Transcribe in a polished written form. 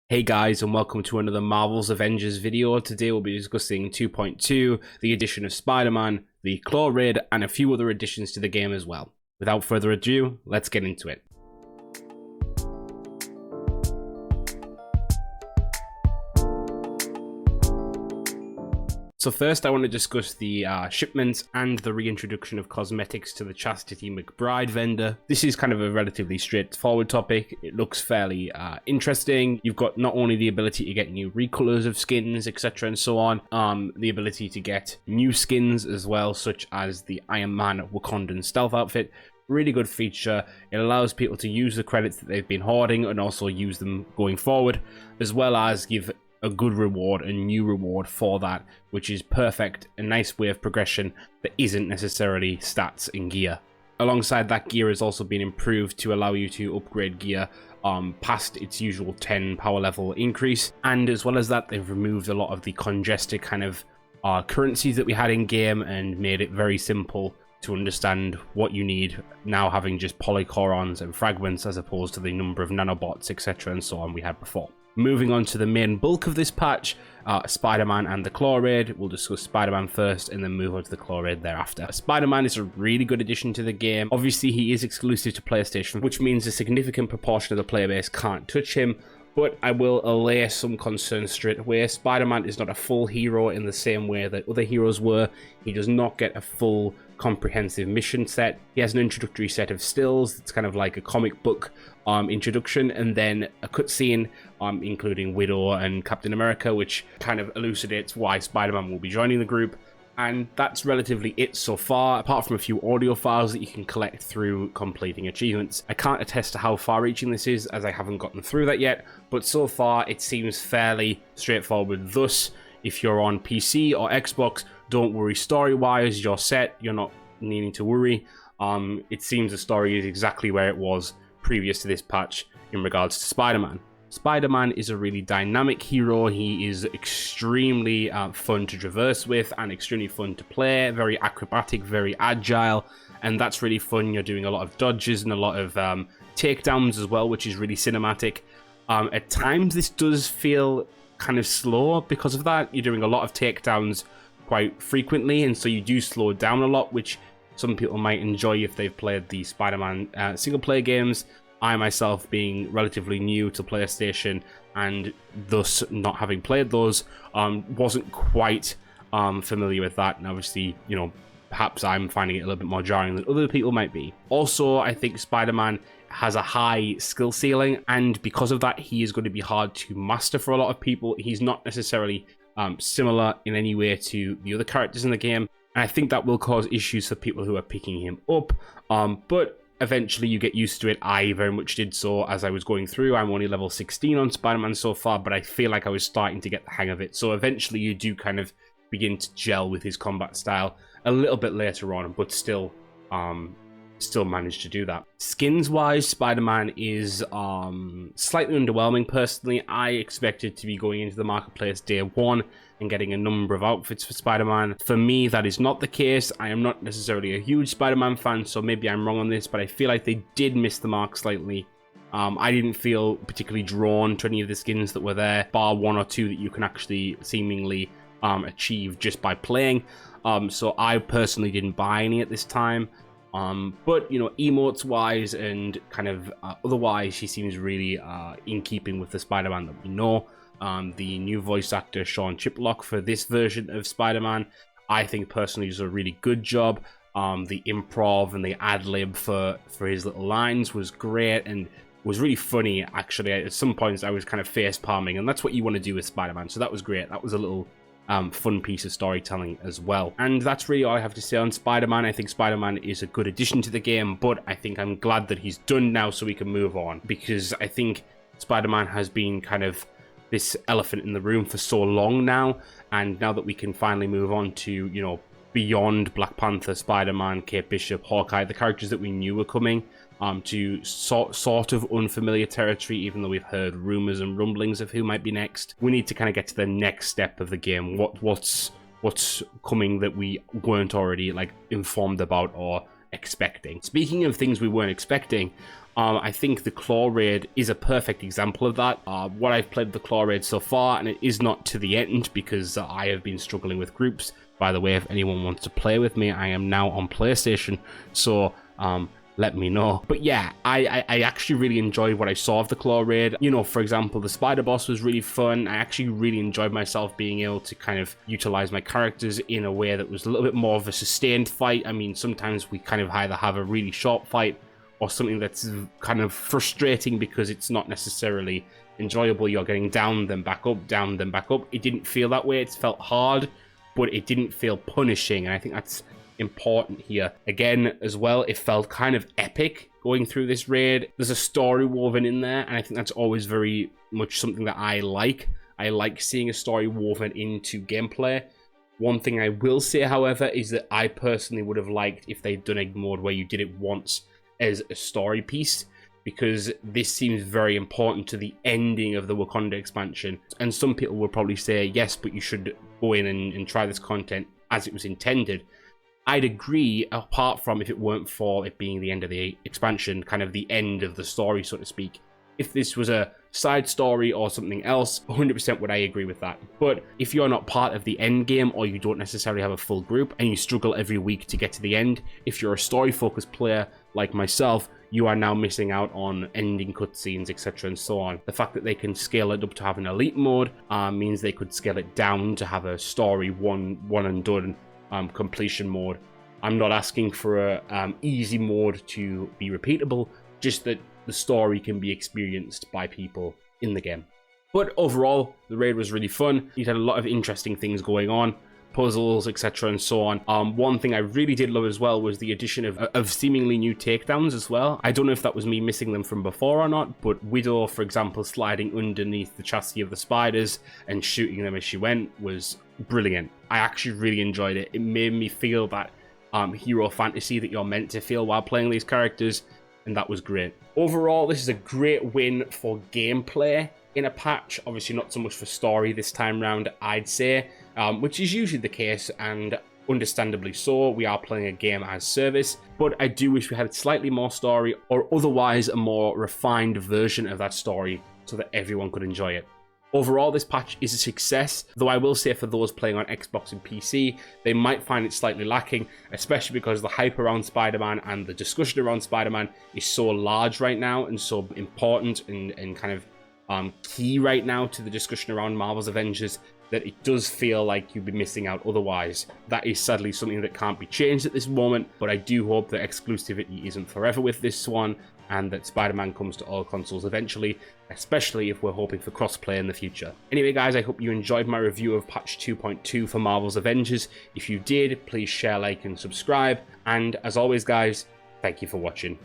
Hey guys, and welcome to another Marvel's Avengers video. Today we'll be discussing 2.2, the addition of Spider-Man, the Klaw raid, and a few other additions to the game as well. Without further ado, let's get into it. So first I want to discuss the shipments and the reintroduction of cosmetics to the Chastity McBride vendor. This is kind of a relatively straightforward topic. It looks fairly interesting. You've got not only the ability to get new recolors of skins, etc. and so on, the ability to get new skins as well, such as the Iron Man Wakandan stealth outfit. Really good feature. It allows people to use the credits that they've been hoarding and also use them going forward, as well as give a good reward, a new reward for that, which is perfect, a nice way of progression that isn't necessarily stats and gear. Alongside that, gear has also been improved to allow you to upgrade gear past its usual 10 power level increase, and as well as that, they've removed a lot of the congested kind of currencies that we had in game and made it very simple to understand what you need, now having just polychorons and fragments as opposed to the number of nanobots, etc. and so on we had before. Moving on to the main bulk of this patch, Spider-Man and the Klaw raid. We'll discuss Spider-Man first and then move on to the Klaw raid thereafter. Spider-Man is a really good addition to the game. Obviously, he is exclusive to PlayStation, which means a significant proportion of the player base can't touch him, but I will allay some concerns straight away. Spider-Man is not a full hero in the same way that other heroes were. He does not get a full comprehensive mission set. He has an introductory set of stills. It's kind of like a comic book introduction, and then a cutscene including Widow and Captain America, which kind of elucidates why Spider-Man will be joining the group. And that's relatively it so far, apart from a few audio files that you can collect through completing achievements. I can't attest to how far-reaching this is, as I haven't gotten through that yet, but so far it seems fairly straightforward. Thus, if you're on PC or Xbox, don't worry story-wise, you're set, you're not needing to worry. It seems the story is exactly where it was previous to this patch in regards to Spider-Man. Spider-Man is a really dynamic hero. He is extremely fun to traverse with and extremely fun to play, very acrobatic, very agile, and that's really fun. You're doing a lot of dodges and a lot of takedowns as well, which is really cinematic. At times this does feel kind of slow because of that. You're doing a lot of takedowns quite frequently, and so you do slow down a lot, which some people might enjoy if they've played the Spider-Man single-player games. I myself, being relatively new to PlayStation and thus not having played those, wasn't quite familiar with that, and obviously, you know, perhaps I'm finding it a little bit more jarring than other people might be. Also, I think Spider-Man has a high skill ceiling, and because of that, he is going to be hard to master for a lot of people. He's not necessarily similar in any way to the other characters in the game, and I think that will cause issues for people who are picking him up, but eventually you get used to it. I very much did so as I was going through. I'm only level 16 on Spider-Man so far, but I feel like I was starting to get the hang of it. So eventually you do kind of begin to gel with his combat style a little bit later on, but still managed to do that. Skins wise, Spider-Man is slightly underwhelming personally. I expected to be going into the marketplace day one and getting a number of outfits for Spider-Man. For me, that is not the case. I am not necessarily a huge Spider-Man fan, so maybe I'm wrong on this, but I feel like they did miss the mark slightly. I didn't feel particularly drawn to any of the skins that were there, bar one or two that you can actually seemingly achieve just by playing. So I personally didn't buy any at this time. But, you know, emotes wise and kind of otherwise, she seems really in keeping with the Spider-Man that we know. The new voice actor, Sean Chiplock, for this version of Spider-Man, I think personally does a really good job. The improv and the ad-lib for his little lines was great and was really funny, actually. At some points, I was kind of face-palming, and that's what you want to do with Spider-Man, so that was great. That was a little fun piece of storytelling as well. And that's really all I have to say on Spider-Man. I think Spider-Man is a good addition to the game, but I think I'm glad that he's done now so we can move on, because I think Spider-Man has been kind of this elephant in the room for so long now, and now that we can finally move on to, you know, beyond Black Panther, Spider-Man, Kate Bishop, Hawkeye, the characters that we knew were coming, to sort of unfamiliar territory, even though we've heard rumors and rumblings of who might be next. We need to kind of get to the next step of the game. What's coming that we weren't already like informed about or expecting. Speaking of things we weren't expecting, I think the Klaw raid is a perfect example of that. What I've played the Klaw raid so far, and it is not to the end because I have been struggling with groups. By the way, if anyone wants to play with me, I am now on PlayStation, so let me know. But yeah, I actually really enjoyed what I saw of the Klaw raid. You know, for example, the spider boss was really fun. I actually really enjoyed myself being able to kind of utilize my characters in a way that was a little bit more of a sustained fight. I mean, sometimes we kind of either have a really short fight or something that's kind of frustrating because it's not necessarily enjoyable. You're getting down, then back up, down, then back up. It didn't feel that way. It felt hard, but it didn't feel punishing, and I think that's important here. Again, as well, it felt kind of epic going through this raid. There's a story woven in there, and I think that's always very much something that I like. I like seeing a story woven into gameplay. One thing I will say, however, is that I personally would have liked if they'd done a mode where you did it once as a story piece, because this seems very important to the ending of the Wakanda expansion. And some people will probably say, yes, but you should go in and try this content as it was intended. I'd agree, apart from if it weren't for it being the end of the expansion, kind of the end of the story, so to speak. If this was a side story or something else, 100% would I agree with that. But if you're not part of the end game, or you don't necessarily have a full group and you struggle every week to get to the end, if you're a story focused player like myself, you are now missing out on ending cutscenes, etc. and so on. The fact that they can scale it up to have an elite mode means they could scale it down to have a story one and done completion mode. I'm not asking for a easy mode to be repeatable, just that the story can be experienced by people in the game. But overall, the raid was really fun. It had a lot of interesting things going on, puzzles, etc. and so on. One thing I really did love as well was the addition of seemingly new takedowns as well. I don't know if that was me missing them from before or not, but Widow, for example, sliding underneath the chassis of the spiders and shooting them as she went was brilliant. I actually really enjoyed it. It made me feel that hero fantasy that you're meant to feel while playing these characters, and that was great. Overall, this is a great win for gameplay in a patch. Obviously not so much for story this time round, I'd say, which is usually the case, and understandably so. We are playing a game as service, but I do wish we had slightly more story, or otherwise a more refined version of that story so that everyone could enjoy it. Overall, this patch is a success, though I will say for those playing on Xbox and PC, they might find it slightly lacking, especially because the hype around Spider-Man and the discussion around Spider-Man is so large right now and so important and kind of key right now to the discussion around Marvel's Avengers, that it does feel like you'd be missing out otherwise. That is sadly something that can't be changed at this moment, but I do hope that exclusivity isn't forever with this one, and that Spider-Man comes to all consoles eventually, especially if we're hoping for crossplay in the future. Anyway guys, I hope you enjoyed my review of patch 2.2 for Marvel's Avengers. If you did, please share, like and subscribe, and as always guys, thank you for watching.